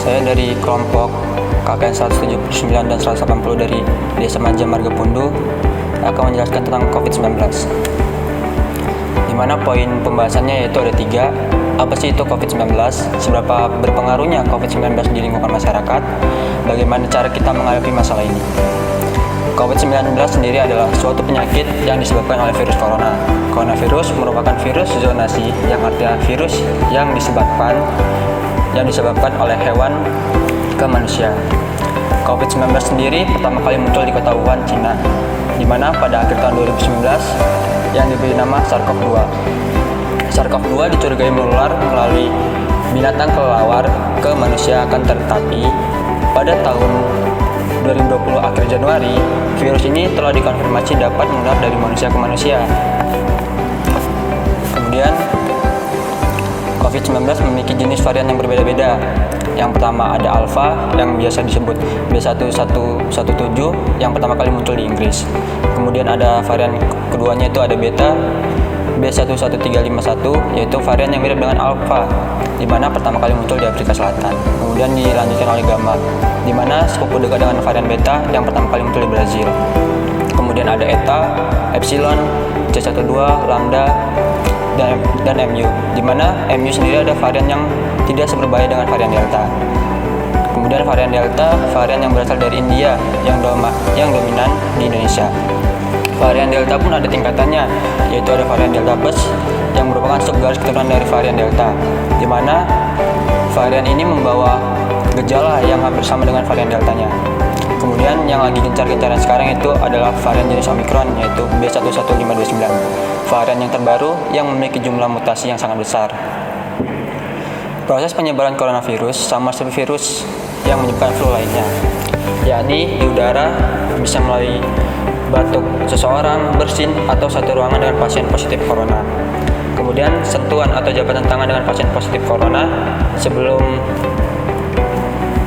Saya dari kelompok KKN 179 dan 180 dari Desa Manja Margapundu akan menjelaskan tentang COVID-19. Di mana poin pembahasannya yaitu ada 3. Apa sih itu COVID-19? Seberapa berpengaruhnya COVID-19 di lingkungan masyarakat? Bagaimana cara kita menghadapi masalah ini? COVID-19 sendiri adalah suatu penyakit yang disebabkan oleh virus corona. Coronavirus merupakan virus zoonasi, yang artinya virus yang disebabkan oleh hewan ke manusia. COVID-19 sendiri pertama kali muncul di kota Wuhan, Cina, di mana pada akhir tahun 2019 yang diberi nama SARS-CoV-2. SARS-CoV-2 dicurigai menular melalui binatang kelelawar ke manusia, akan tetapi pada tahun 2020 akhir Januari, virus ini telah dikonfirmasi dapat menular dari manusia ke manusia. Kemudian COVID-19 memiliki jenis varian yang berbeda-beda. Yang pertama ada Alpha yang biasa disebut B1117 yang pertama kali muncul di Inggris. Kemudian ada varian keduanya itu ada Beta B11351 yaitu varian yang mirip dengan Alpha, di mana pertama kali muncul di Afrika Selatan. Kemudian dilanjutkan oleh Gamma, di mana sepupu dekat dengan varian Beta yang pertama kali muncul di Brazil. Kemudian ada Eta, Epsilon, C12, Lambda, dan MU, di mana MU sendiri ada varian yang tidak seberbahaya dengan varian Delta. Kemudian varian Delta, varian yang berasal dari India yang dominan di Indonesia. Varian Delta pun ada tingkatannya, yaitu ada varian Delta Plus yang merupakan subgaris keturunan dari varian Delta, di mana varian ini membawa gejala yang hampir sama dengan varian Deltanya. Kemudian yang lagi gencar-gencaran sekarang itu adalah varian jenis Omicron, yaitu B11529, varian yang terbaru yang memiliki jumlah mutasi yang sangat besar. Proses penyebaran coronavirus sama seperti virus yang menyebabkan flu lainnya, yakni di udara bisa melalui batuk seseorang, bersin, atau satu ruangan dengan pasien positif corona. Kemudian sentuhan atau jabatan tangan dengan pasien positif corona.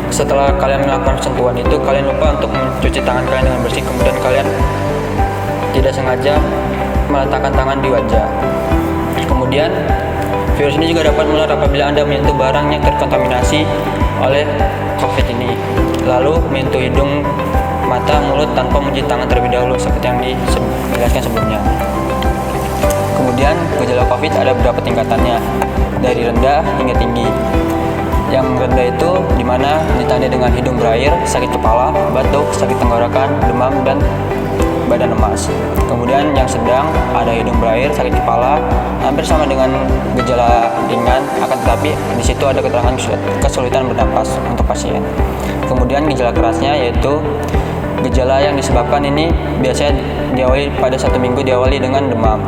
Setelah kalian melakukan sentuhan itu, kalian lupa untuk mencuci tangan kalian dengan bersih, kemudian kalian tidak sengaja meletakkan tangan di wajah. Kemudian virus ini juga dapat menular apabila Anda menyentuh barang yang terkontaminasi oleh COVID ini, lalu menyentuh hidung, mata, mulut tanpa mencuci tangan terlebih dahulu seperti yang dijelaskan sebelumnya. Kemudian gejala COVID ada beberapa tingkatannya, dari rendah hingga tinggi. Yang rendah itu dimana ditandai dengan hidung berair, sakit kepala, batuk, sakit tenggorokan, demam, dan badan lemas. Kemudian yang sedang ada hidung berair, sakit kepala, hampir sama dengan gejala ringan, akan tetapi di situ ada keterangan kesulitan bernapas untuk pasien. Kemudian gejala kerasnya yaitu gejala yang disebabkan ini biasanya diawali pada 1 minggu diawali dengan demam.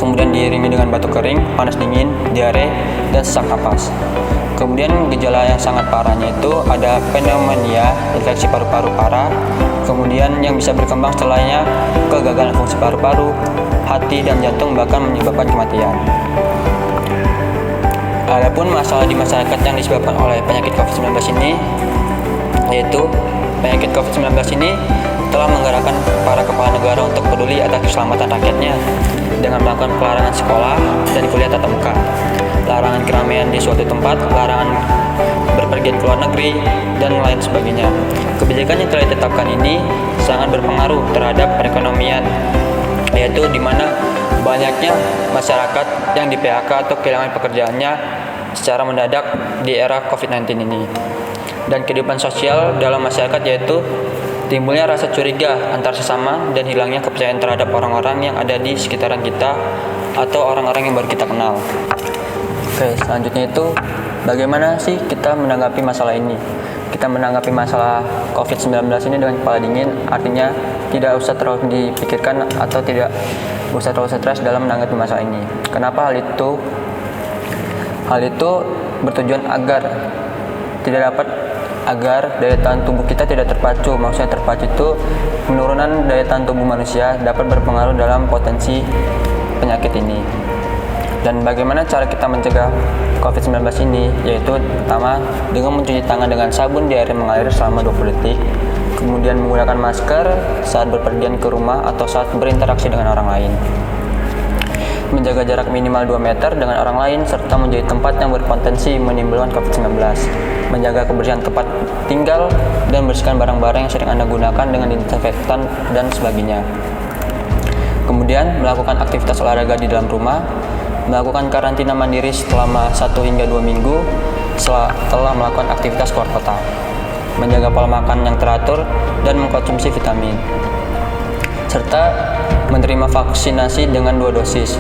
Kemudian diiringi dengan batuk kering, panas dingin, diare, dan sesak napas. Kemudian gejala yang sangat parahnya itu ada pneumonia, infeksi paru-paru parah. Kemudian yang bisa berkembang setelahnya kegagalan fungsi paru-paru, hati, dan jantung, bahkan menyebabkan kematian. Adapun masalah di masyarakat yang disebabkan oleh penyakit COVID-19 ini, yaitu penyakit COVID-19 ini telah menggerakkan para kepala negara untuk peduli atas keselamatan rakyatnya dengan melakukan pelarangan sekolah dan kuliah tatap muka, larangan keramaian di suatu tempat, larangan berpergian ke luar negeri, dan lain sebagainya. Kebijakan yang telah ditetapkan ini sangat berpengaruh terhadap perekonomian, yaitu di mana banyaknya masyarakat yang di PHK atau kehilangan pekerjaannya secara mendadak di era COVID-19 ini. Dan kehidupan sosial dalam masyarakat yaitu timbulnya rasa curiga antar sesama dan hilangnya kepercayaan terhadap orang-orang yang ada di sekitaran kita atau orang-orang yang baru kita kenal. Oke, selanjutnya itu bagaimana sih kita menanggapi masalah ini? Kita menanggapi masalah COVID-19 ini dengan kepala dingin, artinya tidak usah terlalu dipikirkan atau tidak usah terlalu stres dalam menanggapi masalah ini. Kenapa hal itu? Hal itu bertujuan agar daya tahan tubuh kita tidak terpacu. Maksudnya terpacu itu penurunan daya tahan tubuh manusia dapat berpengaruh dalam potensi penyakit ini. Dan bagaimana cara kita mencegah COVID-19 ini? Yaitu pertama dengan mencuci tangan dengan sabun di air yang mengalir selama 20 detik. Kemudian menggunakan masker saat berpergian ke rumah atau saat berinteraksi dengan orang lain. menjaga jarak minimal 2 meter dengan orang lain, serta menjauhi tempat yang berpotensi menimbulkan COVID-19, menjaga kebersihan tempat tinggal, dan bersihkan barang-barang yang sering Anda gunakan dengan disinfektan dan sebagainya. Kemudian, melakukan aktivitas olahraga di dalam rumah, melakukan karantina mandiri selama 1 hingga 2 minggu setelah melakukan aktivitas keluar kota, menjaga pola makan yang teratur, dan mengkonsumsi vitamin, serta menerima vaksinasi dengan 2 dosis,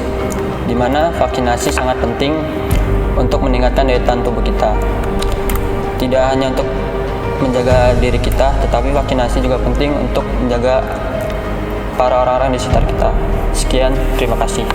di mana vaksinasi sangat penting untuk meningkatkan daya tahan tubuh kita. Tidak hanya untuk menjaga diri kita, tetapi vaksinasi juga penting untuk menjaga para orang-orang di sekitar kita. Sekian, terima kasih.